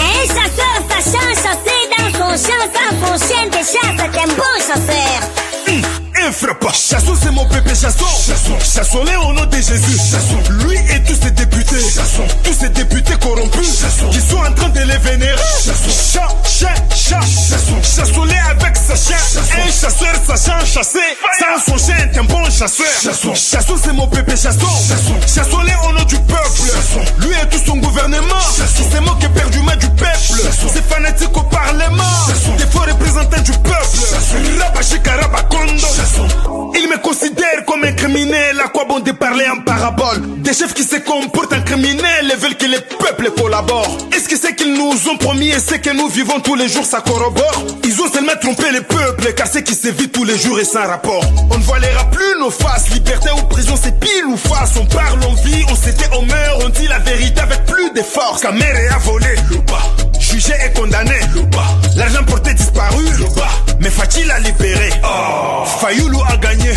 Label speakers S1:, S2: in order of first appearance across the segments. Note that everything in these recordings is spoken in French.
S1: Un chasseur sachant chasser dans son champ, sans son chien de chasse, c'est un bon chasseur.
S2: Frappe. Chasson, c'est mon pépé Chasson. Chassons-les au nom de Jésus. Lui et tous ses députés. Tous ces députés corrompus qui sont en train de les vénérer. Chassons-les avec sa chien. Un chasseur sachant chasser. Sans son chien est un bon chasseur. Chasson, c'est mon pépé Chasson. Chassons-les au nom du peuple. Lui et tout son gouvernement. C'est moi qui ai perdu main du peuple. C'est fanatique au parlement. Des faux représentants du peuple. Rabachika Rabakondo. Il me considère comme un criminel, à quoi bon de parler en parabole? Des chefs qui se comportent en criminels et veulent que les peuples collaborent. Est-ce que c'est qu'ils nous ont promis et c'est que nous vivons tous les jours, ça corrobore? Ils ont seulement trompé les peuples, car c'est qui se vit tous les jours et sans rapport. On ne voilera plus nos faces, liberté ou prison c'est pile ou face. On parle, on vit, on s'était, on meurt, on dit la vérité avec plus de force. Caméré a volé, jugé et condamné, l'argent porté disparu, mais Fatih l'a libéré. Fayoulou a gagné,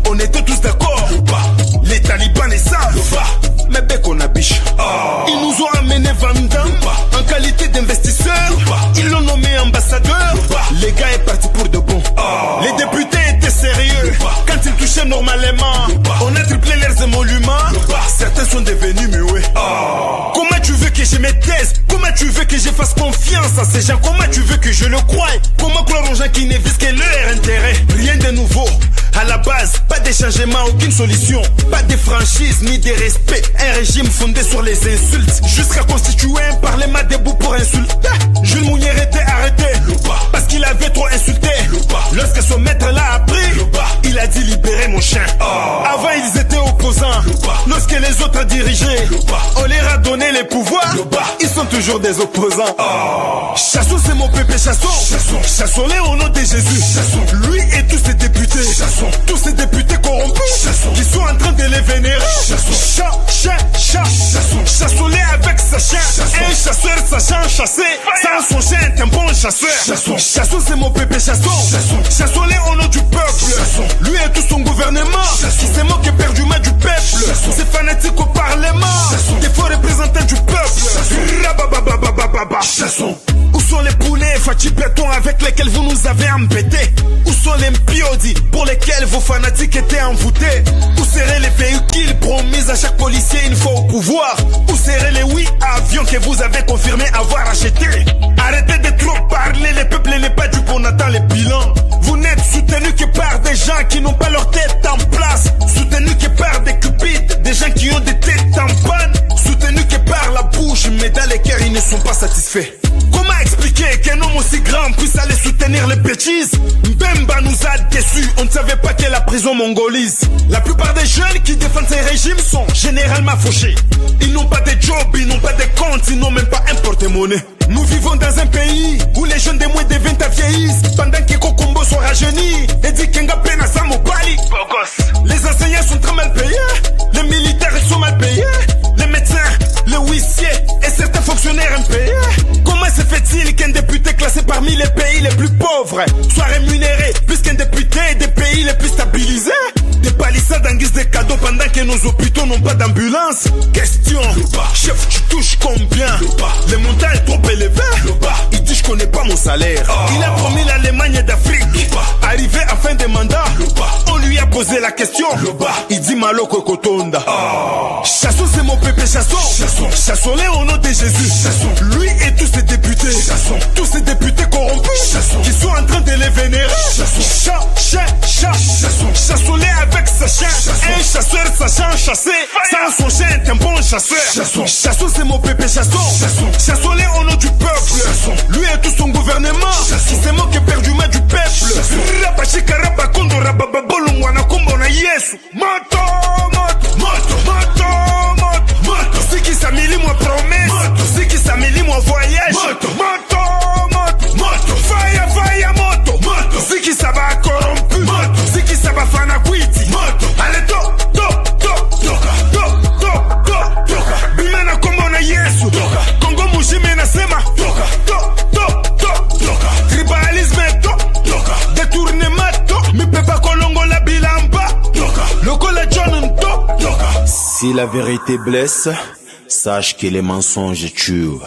S2: on était tous d'accord. Les talibans et ça, mais bec on a biche. Ils nous ont amené Vandam en qualité d'investisseur. Ils l'ont nommé ambassadeur. Les gars est parti pour de bon. Les députés étaient sérieux quand ils touchaient normalement. On a triplé leurs émoluments. Certains sont devenus muets. Comment tu veux que je me taise? Comment tu veux que je fasse confiance à ces gens? Comment tu veux que je le croie? Comment croire aux gens qui ne visent que leur intérêt? Rien de nouveau. À la base, pas de changement, aucune solution. Pas de franchise ni de respect. Un régime fondé sur les insultes. Jusqu'à constituer un parlement debout pour insulter. Jules Mounier était arrêté parce qu'il avait trop insulté. Lorsque son maître l'a appris, il a dit libérer mon chien. Avant ils étaient opposants. Lorsque les autres dirigeaient, on leur a donné les pouvoirs. Ils sont toujours des opposants. Chasson, c'est mon pépé Chasson. Chassons-les au nom de Jésus. Lui et tous ses députés. Tous ces députés corrompus qui sont en train de les vénérer. Chassons-les avec sa chien. Un chasseur sachant chasser. Sans son chien est un bon chasseur. Chasson, c'est mon pépé Chasson. Chassons-les au nom du peuple. Lui et tout son gouvernement. C'est moi qui ai perdu main du peuple. C'est fanatique au parlement. Des faux représentants du peuple. Où sont les poulets Fatih Béton avec lesquels vous nous avez embêtés? Où sont les mpiodi pour lesquels vos fanatiques étaient envoûtés? Où seraient les véhicules promis à chaque policier une fois au pouvoir? Où seraient les 8 avions que vous avez confirmé avoir achetés? Arrêtez de trop parler, le peuple n'est pas dupe, on attend les bilans. Vous n'êtes soutenu que par des gens qui n'ont pas leur tête en place. Soutenu que par des cupides, des gens qui ont des têtes en panne. Soutenu que par la bouche, mais dans les cœurs ils ne sont pas satisfaits. Comment expliquer qu'un homme aussi grand puisse aller soutenir les bêtises? Mbemba nous a déçus, on ne savait pas que la prison mongolise. La plupart des jeunes qui défendent ces régimes sont généralement fauchés. Ils n'ont pas de job, ils n'ont pas de compte, ils n'ont même pas un porte-monnaie. Nous vivons dans un pays où les jeunes de moins de 20 ans vieillissent pendant que Kokombo sont rajeunis et dit Kenga Pena Samobali. Les enseignants sont très mal payés, les militaires ils sont mal payés, les médecins, les huissiers et certains fonctionnaires impayés. Comment se fait-il qu'un député classé parmi les pays les plus pauvres soit rémunéré plus qu'un député des pays les plus stabilisés? Des palissades en guise de cadeaux pendant que nos hôpitaux n'ont pas d'ambulance. Question, chef tu touches combien? Le montant est trop élevé. Il dit je connais pas mon salaire. Il a promis l'Allemagne d'Afrique. Arrivé à fin de mandat, on lui a posé la question. Il dit Maloko Kotonda. Chasson, c'est mon pépé Chasson. Chassons-les au nom de Jésus. Lui et tous ses députés. Tous ces députés corrompus qui sont en train de les vénérer. Chassons-les avec sa chien. Un chasseur sachant chasser. Sans son chien est un bon chasseur. Chasson, c'est mon pépé Chasson. Chassons-les au nom du peuple. Lui et tout son gouvernement. C'est moi qui ai perdu main du peuple. Rabachika Rabakondo Rabababolo Wana Kumbo na Yesu. Moto, moto, moto, moto, moto, moto. Ziki Samili moi promesse. Ziki Samili moi voyage. Moto, moto, moto, moto. Fire, fire, moto, moto. Ziki Saba corrompu. Moto. Ziki Saba fana kwiti. Moto. Allez, to, to, to, toka, to, to, to, toka. Bimena Kumbo na Yesu. Toka. Kongo Mushime na Sema. Toka, to, to, to, toka. Tribalisme to, toka. Détournement to. Mi pepa kolongo la bilamba. Toka. Loko la John to, toka.
S3: Si la vérité blesse,
S2: Sache que les mensonges tuent.